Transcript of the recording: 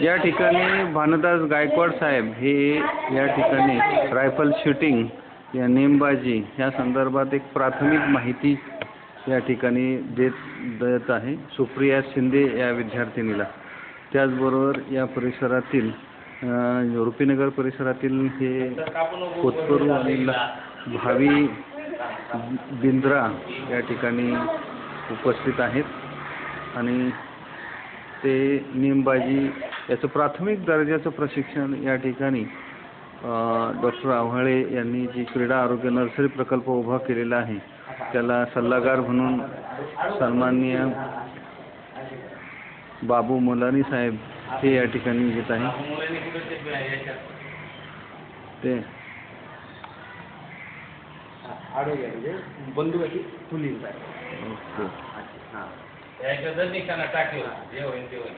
या ठिकाणी भानुदास गायकवाड साहेब हे या ठिकाणी रायफल शूटिंग या नेमबाजी या संदर्भात एक प्राथमिक माहिती या ठिकाणी देत आहे सुप्रिया शिंदे या विद्यार्थिनीला। त्याचबरोबर या परिसरातील रुपीनगर परिसरातील हे कोतकरू आणि भावी बिंद्रा या ठिकाणी उपस्थित आहेत आणि ते नेमबाजी याचं प्राथमिक दर्जाचं प्रशिक्षण या ठिकाणी डॉक्टर आव्हाळे यांनी जी क्रीडा आरोग्य नर्सरी प्रकल्प उभा केलेला आहे त्याला सल्लागार म्हणून सन्माननीय बाबू मुलानी साहेब हे या ठिकाणी येत आहे। ते बंधुकी फुली ओके हां एकदा निशाणा टाकला जे होईल ते होईल.